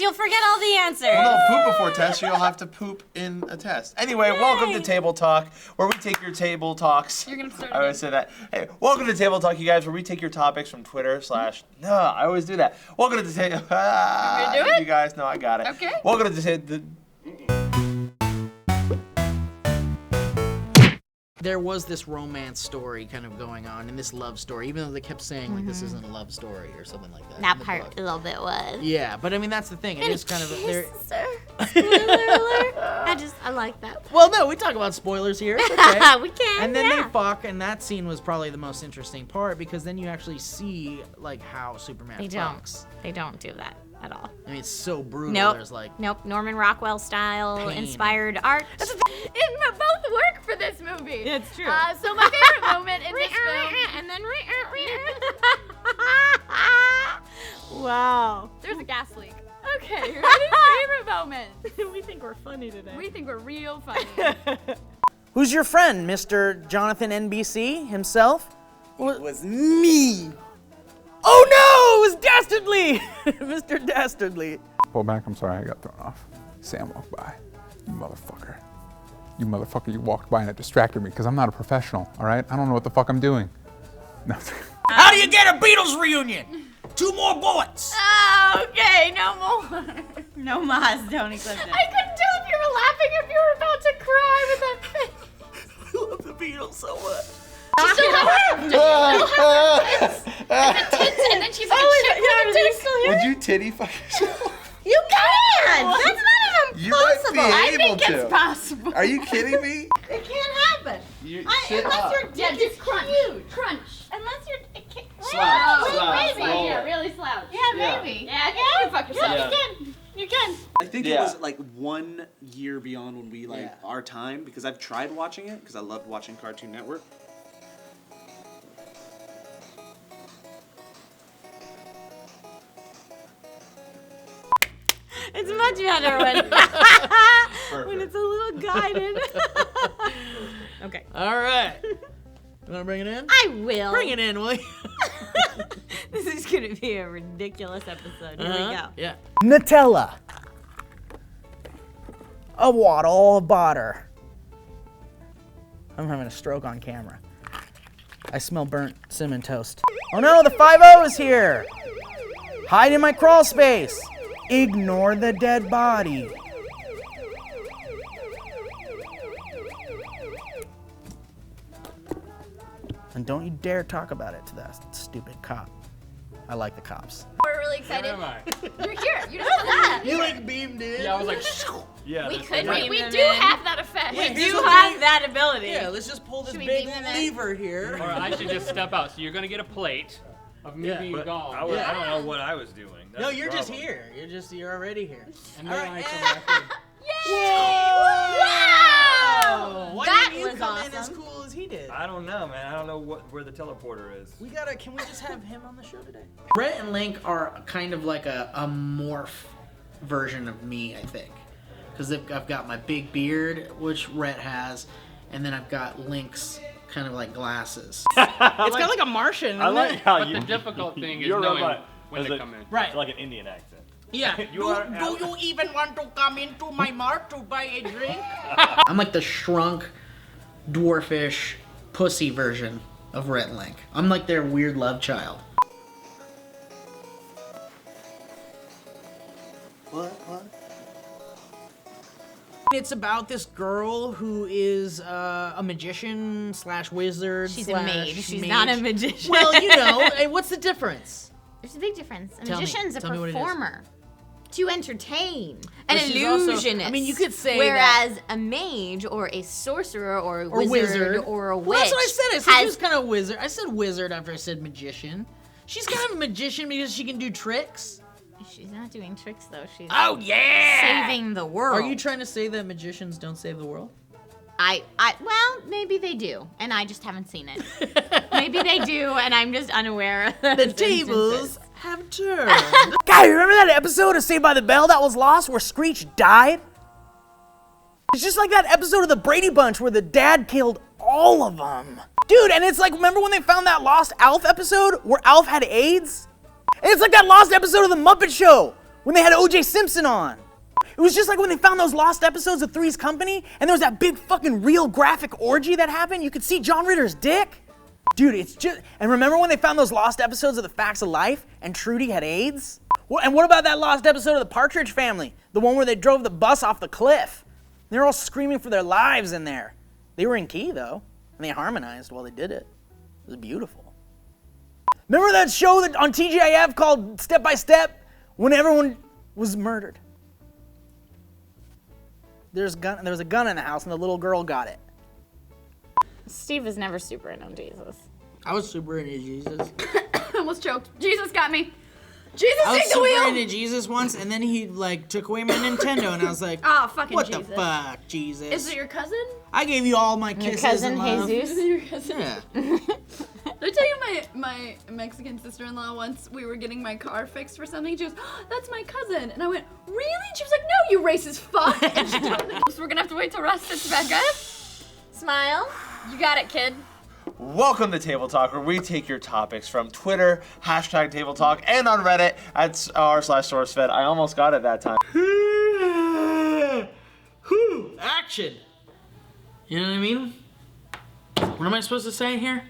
you'll forget all the answers. Well, no, poop before test, you'll have to poop in a test. Anyway, welcome to Table Talk, where we take your table talks. You're gonna start I always say that. Hey, welcome to Table Talk, you guys, where we take your topics from Twitter / No, I always do that. Welcome to the table. You gonna do it? You guys know I got it. Okay. Welcome to the There was this romance story kind of going on, and this love story, even though they kept saying like this isn't a love story or something like that. That part a little bit was. Yeah, but I mean that's the thing. It is kind of Spoiler alert. I like that. Well, no, we talk about spoilers here. It's okay. We can. And then they fuck, and that scene was probably the most interesting part because then you actually see like how Superman fucks. They don't do that at all. I mean, it's so brutal. Nope. There's like Norman Rockwell style pain. inspired art. It both work for this movie. It's true. So my favorite moment in this film, and then wow. there's a gas leak. Okay, ready? Favorite moment. We think we're funny today. We think we're real funny. Who's your friend, Mr. Jonathan NBC himself? It was me. Oh no, it was Dastardly! Mr. Dastardly. Pull back, I'm sorry, I got thrown off. Sam walked by. You motherfucker. You motherfucker, you walked by and it distracted me because I'm not a professional, all right? I don't know what the fuck I'm doing. No. How do you get a Beatles reunion? 2 more bullets. Okay, no more. No mas, don't eclipse it. I couldn't tell if you were laughing or if you were about to cry with that face. I love the Beatles so much. She still have her tits, and then she's like a chick with a tits. Would you titty fuck yourself? You can! That's not even You might possible. be I able think to. it's possible. Are you kidding me? It can't happen. Unless your dick Yeah, just is crunch. huge. Crunch. Unless you're... It can't, Slouch, Wait, slouch, maybe. roll. Yeah, really slouch. Yeah, maybe. Yeah, you can fuck yourself. Yeah. You can. You can. I think Yeah. it was like 1 year beyond when we like our time because I've tried watching it because I loved watching Cartoon Network. It's much better when it's a little guided. Okay. All right. You want to bring it in? I will. Bring it in, will you? This is going to be a ridiculous episode. Here we go. Yeah. Nutella. A waddle of butter. I'm having a stroke on camera. I smell burnt cinnamon toast. Oh no, the 5-0 is here. Hide in my crawl space. Ignore the dead body. And don't you dare talk about it to that stupid cop. I like the cops. We're really excited. Where am I? You're here. You just said that. You like beamed in? Yeah, I was like, yeah. We that's could. like- We them do in. have that effect. We Here's do what have we- that ability. Yeah, let's just pull this Should we big beam them in? lever here. Or I should just step out. So you're gonna get a plate of me being But gone. I don't know what I was doing. That's No, the you're just problem. here. You're already here. And then All I right, come and- back in. Whoa! Why That didn't you was come in as awesome. cool as he did? I don't know, man. I don't know where the teleporter is. Can we just have him on the show today? Rhett and Link are kind of like a morph version of me, I think. Because I've got my big beard, which Rhett has, and then I've got Link's kind of like glasses. It's kind of like a Martian, I isn't like it? how But you. the difficult thing is you're knowing right. when Is to it- come in. Right. Like an Indian accent. Yeah. You do are- you even want to come into my mart to buy a drink? I'm like the shrunk, dwarfish, pussy version of Rhett and Link. I'm like their weird love child. What? It's about this girl who is a magician slash wizard. She's a slash mage. She's mage. not a magician. Well, you know, hey, what's the difference? There's a big difference. A Tell me- magician's tell a me what it is. performer. To entertain. But An she's also- illusionist. I mean, you could say whereas a mage or a sorcerer or a wizard or a witch Well, that's what I said. I said she has was kind of wizard. I said wizard after I said magician. She's kind of a magician because she can do tricks. She's not doing tricks though. She's Oh yeah! saving the world. Are you trying to say that magicians don't save the world? Well, maybe they do, and I just haven't seen it. Maybe they do, and I'm just unaware of The those tables instances. have turned. Guy, remember that episode of Saved by the Bell that was lost where Screech died? It's just like that episode of the Brady Bunch where the dad killed all of them. Dude, and it's like, remember when they found that lost Alf episode where Alf had AIDS? And it's like that lost episode of The Muppet Show when they had O.J. Simpson on. It was just like when they found those lost episodes of Three's Company, and there was that big fucking real graphic orgy that happened. You could see John Ritter's dick. Dude, it's just, and remember when they found those lost episodes of The Facts of Life, and Trudy had AIDS? And what about that lost episode of The Partridge Family? The one where they drove the bus off the cliff. They're all screaming for their lives in there. They were in key, though, and they harmonized while they did it. It was beautiful. Remember that show that on TGIF called Step by Step, when everyone was murdered? There was a gun in the house, and the little girl got it. Steve was never super into Jesus. I was super into Jesus. I almost choked. Jesus got me. Jesus, I was take the super wheel. into Jesus once, and then he like took away my Nintendo, and I was like, Oh, fucking "What Jesus. the fuck, Jesus? Is it your cousin? I gave you all my Your kisses cousin and love." Jesus? Is it your cousin? Yeah. Did I tell you my Mexican sister-in-law once we were getting my car fixed for something? She goes, oh, that's my cousin. And I went, really? She was like, no, you racist fuck. And she told me, so we're gonna have to wait till Russ sits back up. Smile. You got it, kid. Welcome to Table Talk, where we take your topics from Twitter, hashtag Table Talk, and on Reddit at r/SourceFed. I almost got it that time. Action. You know what I mean? What am I supposed to say here?